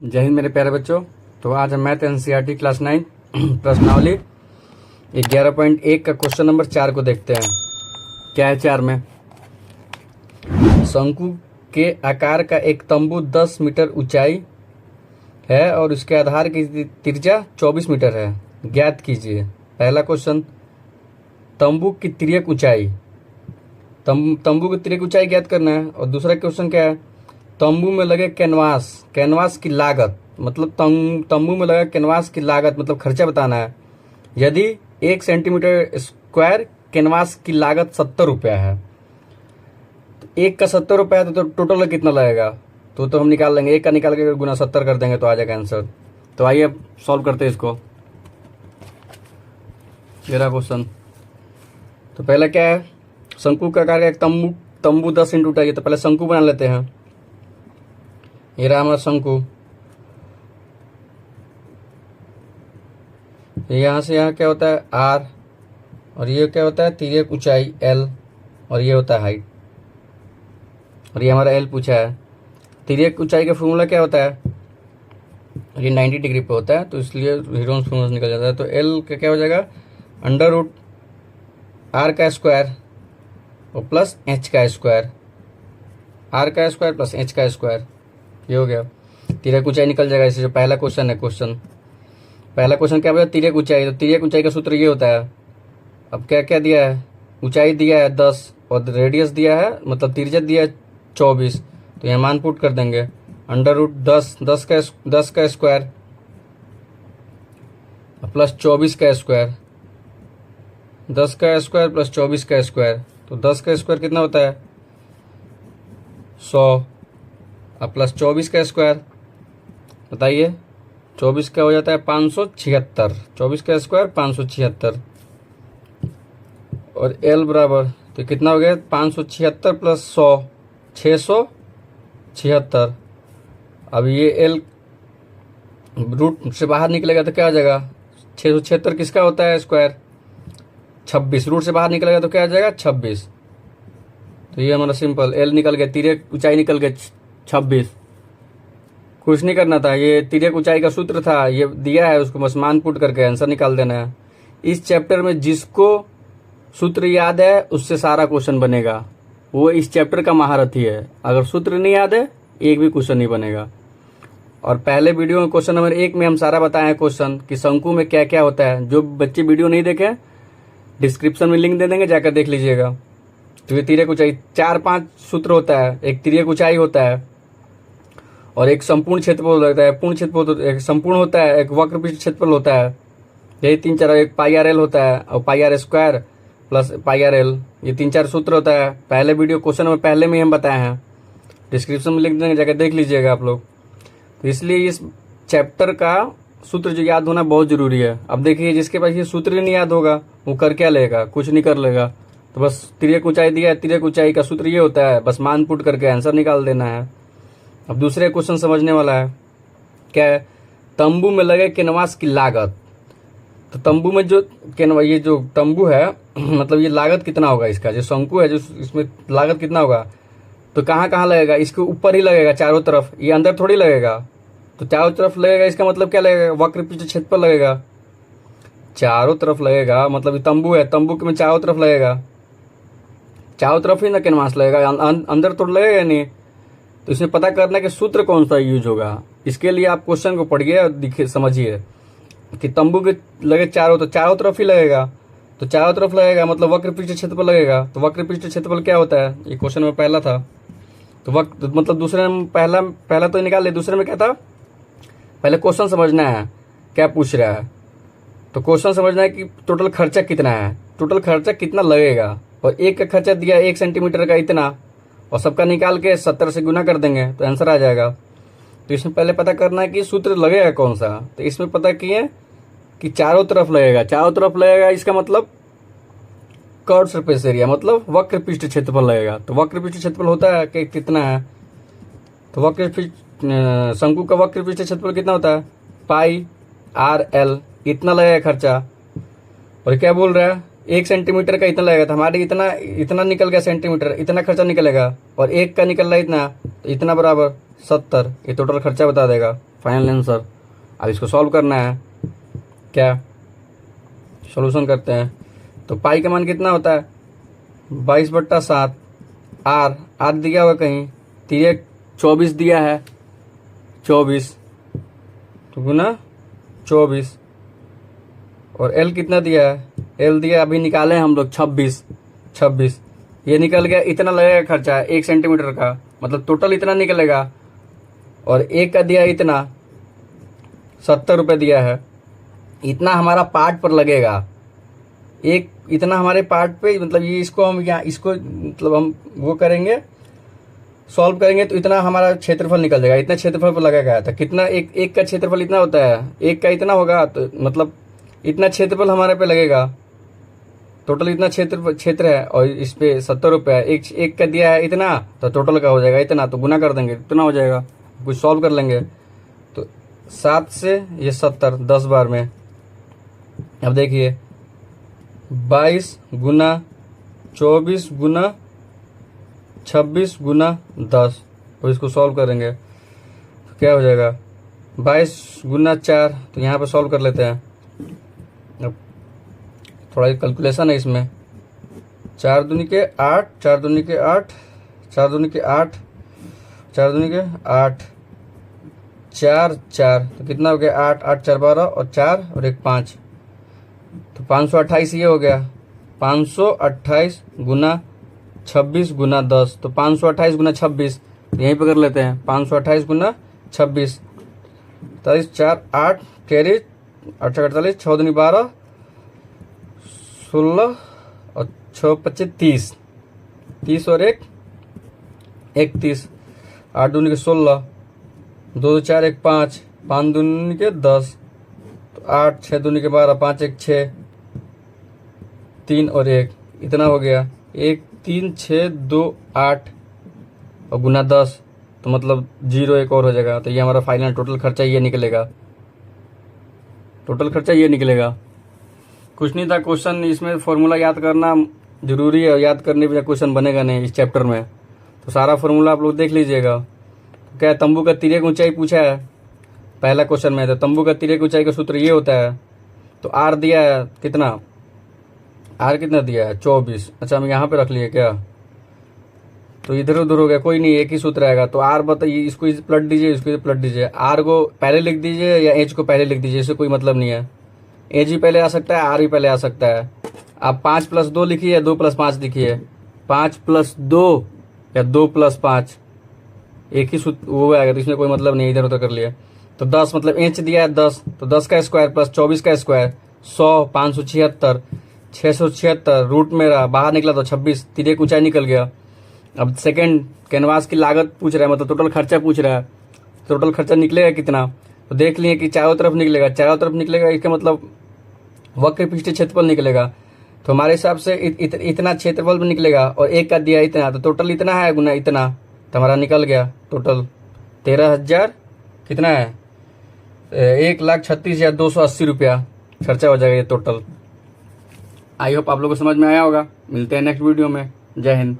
जय हिंद मेरे प्यारे बच्चों। तो आज हम मैथ एनसीईआरटी क्लास 9 प्रश्नावली 11.1 का क्वेश्चन नंबर 4 को देखते हैं। क्या है 4 में? शंकु के आकार का एक तंबू 10 मीटर ऊंचाई है और उसके आधार की त्रिज्या 24 मीटर है। ज्ञात कीजिए। पहला क्वेश्चन, तंबू की तिर्यक ऊंचाई, तंबू की तिर्यक ऊंचाई ज्ञात करना है। और दूसरा क्वेश्चन क्या है? तंबू में लगे कैनवास की लागत, मतलब तंबू में लगा कैनवास की लागत मतलब खर्चा बताना है। यदि 1 सेंटीमीटर स्क्वायर कैनवास की लागत 70 रुपया है, तो 1 का 70 रुपया है, तो टोटल कितना लगेगा? तो हम निकाल लेंगे। 1 का निकाल के गुना 70 कर देंगे तो आ जाएगा आंसर। तो आइए अब सॉल्व करते हैं इसको। मेरा क्वेश्चन, तो पहला क्या है? शंकु का आकार का एक तंबू 10 इंटू उठाइए। तो पहले शंकु बना लेते हैं। ये रहा हमारा शंकु। यहाँ से यहाँ क्या होता है? आर, और ये क्या होता है? तिर्यक ऊंचाई एल, और ये होता है हाइट। और ये हमारा एल पूछा है। तिर्यक ऊंचाई का फॉर्मूला क्या होता है? ये 90 डिग्री पे होता है, तो इसलिए हीरोन्स फॉर्मूला निकल जाता है। तो एल का क्या हो जाएगा? अंडर रूट आर का स्क्वायर और प्लस एच का स्क्वायर, आर का स्क्वायर प्लस एच का स्क्वायर। ये हो गया। तिर्यक ऊंचाई निकल जाएगा। इसे जो पहला क्वेश्चन है, पहला क्वेश्चन क्या बोला? तिर्यक ऊंचाई। तो तिर्यक ऊंचाई का सूत्र ये होता है। अब क्या क्या दिया है? ऊंचाई दिया है 10 और रेडियस दिया है, मतलब त्रिज्या दिया है 24। तो यहाँ मान पुट कर देंगे। अंडर रूट 10 का स्क्वायर प्लस 24 का स्क्वायर, 10 का स्क्वायर प्लस 24 का स्क्वायर। तो 10 का स्क्वायर कितना होता है? 100 अब प्लस 24 का स्क्वायर, बताइए 24 का हो जाता है 576। 24 का स्क्वायर 576। और एल बराबर, तो कितना हो गया? 576 प्लस 100, 676। अब ये एल रूट से बाहर निकलेगा तो क्या आ जाएगा? 676 किसका होता है स्क्वायर? 26। रूट से बाहर निकलेगा तो क्या आ जाएगा? 26। तो ये हमारा सिंपल एल निकल गया। तिर्यक ऊंचाई निकल गया 26। कुछ नहीं करना था, ये तिर्यक ऊंचाई का सूत्र था, ये दिया है, उसको बस मान पुट करके आंसर निकाल देना है। इस चैप्टर में जिसको सूत्र याद है उससे सारा क्वेश्चन बनेगा, वो इस चैप्टर का महारथी है। अगर सूत्र नहीं याद है, एक भी क्वेश्चन नहीं बनेगा। और पहले वीडियो में क्वेश्चन नंबर 1 में हम सारा बताए हैं क्वेश्चन कि शंकु में क्या क्या होता है। जो बच्चे वीडियो नहीं देखे, डिस्क्रिप्शन में लिंक दे देंगे, जाकर देख लीजिएगा। तो ये तिर्यक ऊंचाई 4-5 सूत्र होता है। एक तिर्यक ऊंचाई होता है, और एक संपूर्ण क्षेत्रफल होता है। पूर्ण क्षेत्रफल एक संपूर्ण होता है, एक वक्रपृष्ठ क्षेत्रफल होता है। यही 3-4, एक पाई आर एल होता है, और pi R square plus pi R L. ये 3-4 सूत्र होता है। पहले वीडियो क्वेश्चन में पहले में हम बताए हैं, डिस्क्रिप्शन में लिख देंगे, जाकर देख लीजिएगा आप लोग। तो इसलिए इस चैप्टर का सूत्र जो याद होना बहुत जरूरी है। अब देखिए, जिसके पास ये सूत्र ही नहीं याद होगा वो कर क्या लेगा? कुछ नहीं कर लेगा। तो बस तिर्यक ऊंचाई दिया है, तिर्यक ऊंचाई का सूत्र ये होता है, बस मान पुट करके आंसर निकाल देना है। अब दूसरे क्वेश्चन समझने वाला है। क्या है? तंबू में लगे कैनवास की लागत। तो तंबू में जो ये जो तंबू है मतलब ये लागत कितना होगा इसका? जो शंकु है, जो इसमें लागत कितना होगा? तो कहाँ कहाँ लगेगा? इसके ऊपर ही लगेगा, चारों तरफ। ये अंदर थोड़ी लगेगा। तो चारों तरफ लगेगा, इसका मतलब क्या लगेगा? वक्रपृष्ठ क्षेत्रफल लगेगा, चारों तरफ लगेगा। मतलब ये तंबू है, तंबू के में चारों तरफ लगेगा, चारों तरफ ही ना कैनवास लगेगा, अंदर तो लगेगा नहीं। तो इसमें पता करना है कि सूत्र कौन सा यूज होगा। इसके लिए आप क्वेश्चन को पढ़िए और दिखिए, समझिए कि तंबू के लगे तो चारों तरफ ही लगेगा। तो चारों तरफ लगेगा मतलब वक्रपृष्ठ क्षेत्रफल लगेगा। तो वक्रपृष्ठ क्षेत्रफल क्या होता है? ये क्वेश्चन में पहला था। तो मतलब दूसरे में पहला तो निकाल ले। दूसरे में क्या था? पहले क्वेश्चन समझना है क्या पूछ रहा है। तो क्वेश्चन समझना है कि टोटल खर्चा कितना है, टोटल खर्चा कितना लगेगा। और एक का खर्चा दिया 1 सेंटीमीटर का इतना, और सबका निकाल के 70 से गुना कर देंगे तो आंसर आ जाएगा। तो इसमें पहले पता करना है कि सूत्र लगेगा कौन सा। तो इसमें पता किए कि चारों तरफ लगेगा, चारों तरफ लगेगा, इसका मतलब कर्व सरफेस एरिया, मतलब वक्रपृष्ठ क्षेत्रफल लगेगा। तो वक्रपृष्ठ क्षेत्रफल होता है कि कितना है? तो वक्रपृष्ठ शंकु का वक्रपृष्ठ क्षेत्रफल कितना होता है? पाई आर एल, इतना लगेगा खर्चा। और क्या बोल रहा है? 1 सेंटीमीटर का इतना लगेगा, तो हमारे इतना इतना निकल गया सेंटीमीटर, इतना खर्चा निकलेगा। और 1 का निकल रहा है इतना, तो इतना बराबर 70। ये टोटल खर्चा बता देगा, फाइनल आंसर। अब इसको सॉल्व करना है, क्या सॉल्यूशन करते हैं। तो पाई का मान कितना होता है 22/7। आर दिया हुआ कहीं, 24 दिया है, 24 तो गुना 24। और एल कितना दिया है, एल दिया अभी निकाले हम लोग 26। ये निकल गया, इतना लगेगा खर्चा 1 सेंटीमीटर का, मतलब टोटल इतना निकलेगा। और 1 का दिया इतना 70 रुपये दिया है, इतना हमारा पार्ट पर लगेगा। एक इतना हमारे पार्ट पे, मतलब ये इसको हम यहाँ इसको मतलब हम वो करेंगे, सॉल्व करेंगे तो इतना हमारा क्षेत्रफल निकल जाएगा। इतना क्षेत्रफल पर लगाया था, कितना एक का क्षेत्रफल इतना होता है, 1 का इतना होगा, तो मतलब इतना क्षेत्रफल हमारे पे लगेगा। टोटल इतना क्षेत्र है और इस पे 70 रुपये है। एक का दिया है इतना, तो टोटल का हो जाएगा इतना, तो गुना कर देंगे इतना हो जाएगा। कुछ सॉल्व कर लेंगे तो 7 से ये 70 10 बार में। अब देखिए 22 गुना 24 गुना 26 गुना 10, तो इसको सॉल्व करेंगे तो क्या हो जाएगा 22 गुना 4। तो यहाँ पे सॉल्व कर लेते हैं। अब थोड़ा कैलकुलेशन है इसमें, 4 दूनी के 8, 4 दूनी के 8, 4 दूनी के 8, 4 दूनी के 8, 4 4, तो कितना हो गया 8 8 4 12 और 4 और 1 5, तो 528 ये हो गया। 528 गुना 26 गुना 10, तो 528 गुना 26 यहीं पर कर लेते हैं। 528 गुना 26, 23 4 8 तेरह 8 48, 6 दूनी 12, 16 और 6 25 30, 30 और 1 31, 8 दूनी के 16, 2 2 4 1 5, 5 दूनी के 10, तो 8, 6 दूनी के 12, 5 1 6, 3 और 1 इतना हो गया 1 3 6 2 8 और गुना 10, तो मतलब 0 एक और हो जाएगा। तो ये हमारा फाइनल टोटल खर्चा ये निकलेगा, टोटल खर्चा ये निकलेगा। कुछ नहीं था क्वेश्चन, इसमें फॉर्मूला याद करना जरूरी है, याद करने पे क्वेश्चन बनेगा नहीं इस चैप्टर में। तो सारा फॉर्मूला आप लोग देख लीजिएगा। तो क्या तंबू का तिर्यक ऊंचाई पूछा है पहला क्वेश्चन में, तो तंबू का तिर्यक ऊंचाई का सूत्र ये होता है। तो आर दिया है कितना, आर कितना दिया है 24। अच्छा हम यहाँ पे रख लिए क्या, तो इधर उधर हो गया, कोई नहीं एक ही सूत्र आएगा। तो आर बताइए, इसको पलट दीजिए, इसको पलट दीजिए। आर को पहले लिख दीजिए या एच को पहले लिख दीजिए, इससे कोई मतलब नहीं है। एच भी पहले आ सकता है, आर भी पहले आ सकता है। आप 5 + 2 लिखिए या 2 + 5 लिखिए, 5 + 2 या 2 + 5 एक ही सूत्र वो आएगा, तो इसमें कोई मतलब नहीं, इधर उधर कर लिए। तो 10 मतलब एच दिया है 10, तो 10 का स्क्वायर प्लस 24 का स्क्वायर 100, 576, 676 रूट मेरा बाहर निकला तो 26, तिर्यक ऊंचाई निकल गया। अब सेकंड कैनवास की लागत पूछ रहा है, मतलब टोटल खर्चा पूछ रहा है। टोटल खर्चा निकलेगा कितना, तो देख लिए कि चारों तरफ निकलेगा, चारों तरफ निकलेगा, इसका मतलब वक्र पृष्ठीय क्षेत्रफल निकलेगा। तो हमारे हिसाब से इतना क्षेत्रफल में निकलेगा और 1 का दिया इतना, तो टोटल इतना है गुना इतना, तो हमारा निकल गया टोटल 13,000 कितना है 1,36,280 रुपया खर्चा हो जाएगा ये टोटल। आई होप आप लोगों को समझ में आया होगा। मिलते हैं नेक्स्ट वीडियो में। जय हिंद।